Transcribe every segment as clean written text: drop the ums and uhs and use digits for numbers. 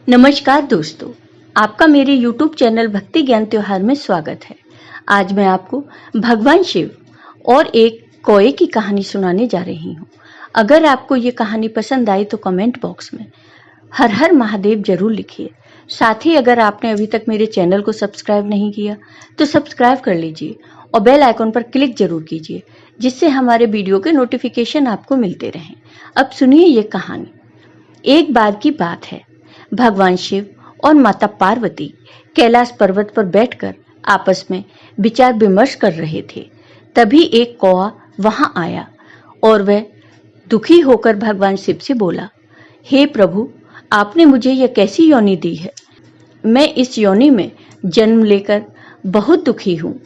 नमस्कार दोस्तों, आपका मेरे YouTube चैनल भक्ति ज्ञान त्योहार में स्वागत है। आज मैं आपको भगवान शिव और एक कौए की कहानी सुनाने जा रही हूँ। अगर आपको ये कहानी पसंद आई तो कमेंट बॉक्स में हर हर महादेव जरूर लिखिए। साथ ही अगर आपने अभी तक मेरे चैनल को सब्सक्राइब नहीं किया तो सब्सक्राइब कर लीजिए और बेल आइकॉन पर क्लिक जरूर कीजिए, जिससे हमारे वीडियो के नोटिफिकेशन आपको मिलते रहें। अब सुनिए ये कहानी। एक बार की बात है, भगवान शिव और माता पार्वती कैलाश पर्वत पर बैठकर आपस में विचार विमर्श कर रहे थे। तभी एक कौआ वहां आया और वह दुखी होकर भगवान शिव से बोला, हे प्रभु, आपने मुझे यह कैसी योनि दी है? मैं इस योनि में जन्म लेकर बहुत दुखी हूँ।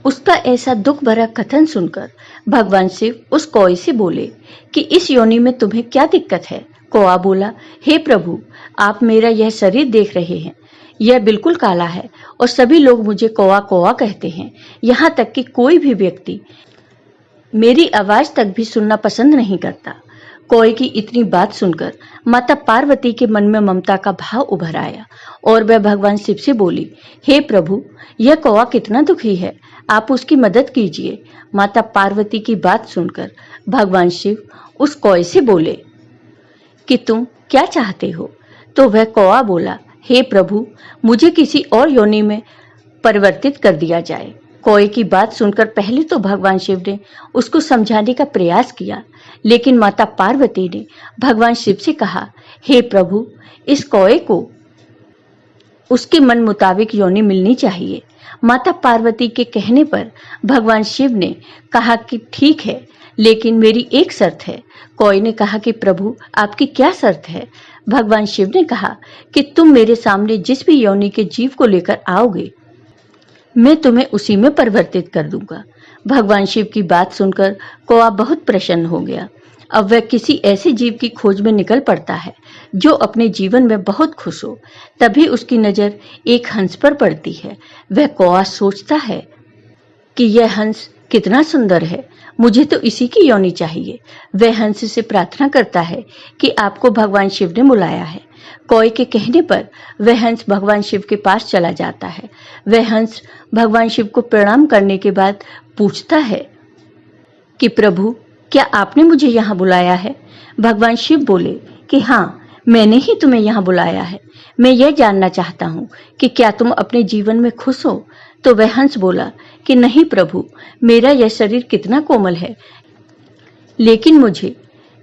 उसका ऐसा दुख भरा कथन सुनकर भगवान शिव उस कौए से बोले कि इस योनि में तुम्हें क्या दिक्कत है? कौआ बोला, हे प्रभु, आप मेरा यह शरीर देख रहे हैं, यह बिल्कुल काला है और सभी लोग मुझे कौआ कौआ कहते हैं। यहाँ तक कि कोई भी व्यक्ति मेरी आवाज तक भी सुनना पसंद नहीं करता। कौए की इतनी बात सुनकर माता पार्वती के मन में ममता का भाव उभर आया और वह भगवान शिव से बोली, हे प्रभु, यह कौआ कितना दुखी है, आप उसकी मदद कीजिए। माता पार्वती की बात सुनकर भगवान शिव उस कौए से बोले कि तुम क्या चाहते हो? तो वह कौआ बोला, हे प्रभु, मुझे किसी और योनि में परिवर्तित कर दिया जाए। कौए की बात सुनकर पहले तो भगवान शिव ने उसको समझाने का प्रयास किया, लेकिन माता पार्वती ने भगवान शिव से कहा, हे प्रभु, इस कौए को उसके मन मुताबिक योनि मिलनी चाहिए। माता पार्वती के कहने पर भगवान शिव ने कहा कि ठीक है, लेकिन मेरी एक शर्त है। कौए ने कहा कि प्रभु, आपकी क्या शर्त है? भगवान शिव ने कहा कि तुम मेरे सामने जिस भी योनि के जीव को लेकर आओगे, मैं तुम्हें उसी में परिवर्तित कर दूंगा। भगवान शिव की बात सुनकर कौआ बहुत प्रसन्न हो गया। अब वह किसी ऐसे जीव की खोज में निकल पड़ता है जो अपने जीवन में बहुत खुश हो। तभी उसकी नजर एक हंस पर पड़ती है। वह कौआ सोचता है कि यह हंस कितना सुंदर है, मुझे तो इसी की योनि चाहिए। वह हंस से प्रार्थना करता है कि आपको भगवान शिव ने बुलाया है। कौए के कहने पर वह हंस भगवान शिव के पास चला जाता है। वह हंस भगवान शिव को प्रणाम करने के बाद पूछता है कि प्रभु, क्या आपने मुझे यहाँ बुलाया है? भगवान शिव बोले कि हाँ, मैंने ही तुम्हें यहाँ बुलाया है। मैं यह जानना चाहता हूँ कि क्या तुम अपने जीवन में खुश हो? तो वह हंस बोला कि नहीं प्रभु, मेरा यह शरीर कितना कोमल है, लेकिन मुझे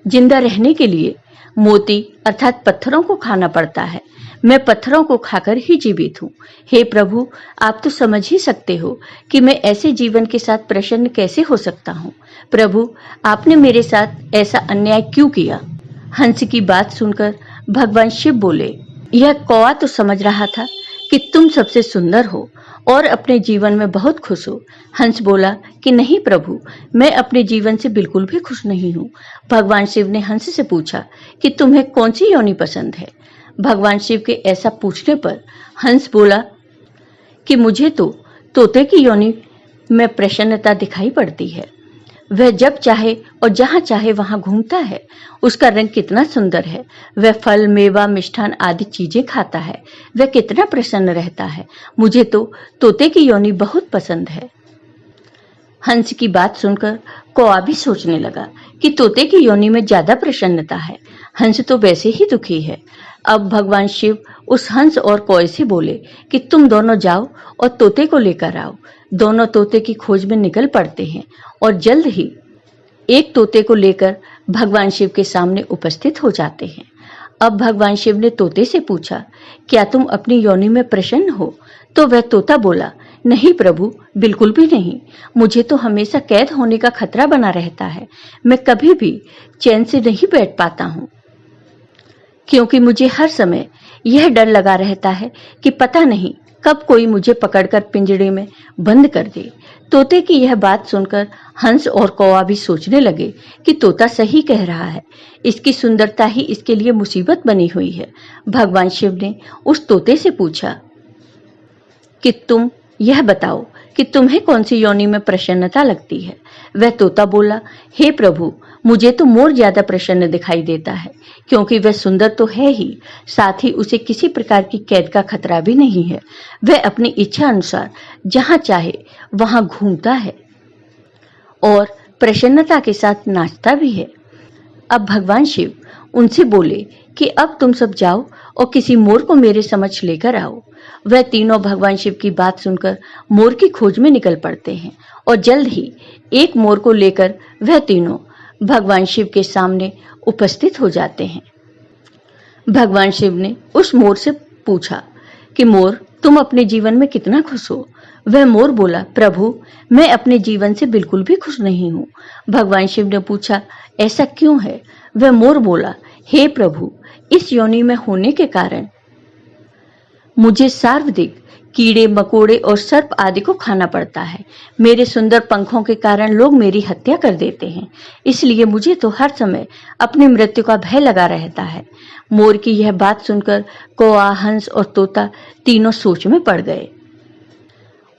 जिंदा रहने के लिए मोती अर्थात पत्थरों को खाना पड़ता है। मैं पत्थरों को खाकर ही जीवित हूँ। हे प्रभु, आप तो समझ ही सकते हो कि मैं ऐसे जीवन के साथ प्रसन्न कैसे हो सकता हूँ। प्रभु, आपने मेरे साथ ऐसा अन्याय क्यों किया? हंस की बात सुनकर भगवान शिव बोले, यह कौआ तो समझ रहा था कि तुम सबसे सुंदर हो और अपने जीवन में बहुत खुश हो। हंस बोला कि नहीं प्रभु, मैं अपने जीवन से बिल्कुल भी खुश नहीं हूँ। भगवान शिव ने हंस से पूछा कि तुम्हें कौन सी योनि पसंद है? भगवान शिव के ऐसा पूछने पर हंस बोला कि मुझे तो तोते की योनि में प्रसन्नता दिखाई पड़ती है। वह जब चाहे और जहाँ चाहे वहां घूमता है। उसका रंग कितना सुंदर है। वह फल, मेवा, मिष्ठान आदि चीजें खाता है। वह कितना प्रसन्न रहता है। मुझे तो तोते की योनि बहुत पसंद है। हंस की बात सुनकर कौआ भी सोचने लगा कि तोते की योनि में ज्यादा प्रसन्नता है। हंस तो वैसे ही दुखी है। अब भगवान शिव उस हंस और कौए से बोले कि तुम दोनों जाओ और तोते को लेकर आओ। दोनों तोते की खोज में निकल पड़ते हैं और जल्द ही एक तोते को लेकर भगवान शिव के सामने उपस्थित हो जाते हैं। अब भगवान शिव ने तोते से पूछा, क्या तुम अपनी योनि में प्रसन्न हो? तो वह तोता बोला, नहीं प्रभु, बिल्कुल भी नहीं। मुझे तो हमेशा कैद होने का खतरा बना रहता है। मैं कभी भी चैन से नहीं बैठ पाता हूँ, क्योंकि मुझे हर समय यह डर लगा रहता है कि पता नहीं कब कोई मुझे पकड़कर पिंजरे में बंद कर दे। तोते की यह बात सुनकर हंस और कौवा भी सोचने लगे कि तोता सही कह रहा है। इसकी सुंदरता ही इसके लिए मुसीबत बनी हुई है। भगवान शिव ने उस तोते से पूछा कि तुम यह बताओ कि तुम्हें कौन सी योनि में प्रसन्नता लगती है? वह तोता बोला, हे प्रभु, मुझे तो मोर ज्यादा प्रसन्न दिखाई देता है, क्योंकि वह सुंदर तो है ही, साथ ही उसे किसी प्रकार की कैद का खतरा भी नहीं है। वह अपनी इच्छा अनुसार जहां चाहे वहां घूमता है और प्रसन्नता के साथ नाचता भी है। अब भगवान शिव उनसे बोले कि अब तुम सब जाओ और किसी मोर को मेरे समक्ष लेकर आओ। वह तीनों भगवान शिव की बात सुनकर मोर की खोज में निकल पड़ते हैं और जल्द ही एक मोर को लेकर वह तीनों भगवान शिव के सामने उपस्थित हो जाते हैं। भगवान शिव ने उस मोर से पूछा कि मोर, तुम अपने जीवन में कितना खुश हो? वह मोर बोला, प्रभु, मैं अपने जीवन से बिल्कुल भी खुश नहीं हूँ। भगवान शिव ने पूछा, ऐसा क्यों है? वह मोर बोला, हे प्रभु, इस योनि में होने के कारण मुझे सर्वाधिक कीड़े मकोड़े और सर्प आदि को खाना पड़ता है। मेरे सुंदर पंखों के कारण लोग मेरी हत्या कर देते हैं, इसलिए मुझे तो हर समय अपनी मृत्यु का भय लगा रहता है। मोर की यह बात सुनकर कौआ, हंस और तोता तीनों सोच में पड़ गए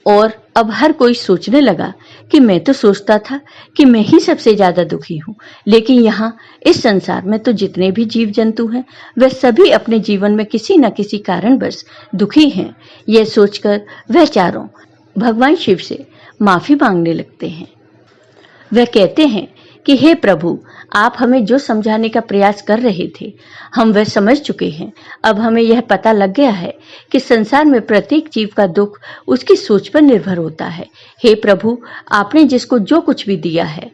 और अब हर कोई सोचने लगा कि मैं तो सोचता था कि मैं ही सबसे ज्यादा दुखी हूँ, लेकिन यहाँ इस संसार में तो जितने भी जीव जंतु हैं वे सभी अपने जीवन में किसी न किसी कारणवश दुखी हैं। यह सोचकर वह चारों भगवान शिव से माफी मांगने लगते हैं। वह कहते हैं कि हे प्रभु, आप हमें जो समझाने का प्रयास कर रहे थे हम वह समझ चुके हैं। अब हमें यह पता लग गया है कि संसार में प्रत्येक जीव का दुख उसकी सोच पर निर्भर होता है। हे प्रभु, आपने जिसको जो कुछ भी दिया है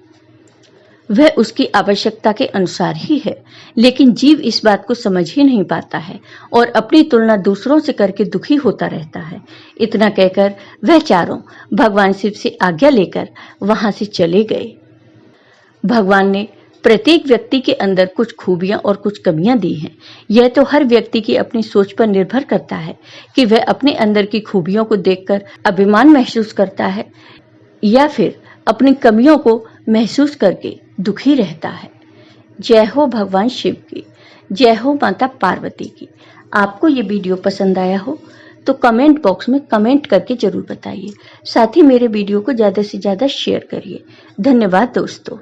वह उसकी आवश्यकता के अनुसार ही है, लेकिन जीव इस बात को समझ ही नहीं पाता है और अपनी तुलना दूसरों से करके दुखी होता रहता है। इतना कहकर वह चारों भगवान शिव से आज्ञा लेकर वहां से चले गए। भगवान ने प्रत्येक व्यक्ति के अंदर कुछ खूबियां और कुछ कमियां दी हैं। यह तो हर व्यक्ति की अपनी सोच पर निर्भर करता है कि वह अपने अंदर की खूबियों को देखकर अभिमान महसूस करता है या फिर अपनी कमियों को महसूस करके दुखी रहता है। जय हो भगवान शिव की, जय हो माता पार्वती की। आपको ये वीडियो पसंद आया हो तो कमेंट बॉक्स में कमेंट करके जरूर बताइए। साथ ही मेरे वीडियो को ज़्यादा से ज़्यादा शेयर करिए। धन्यवाद दोस्तों।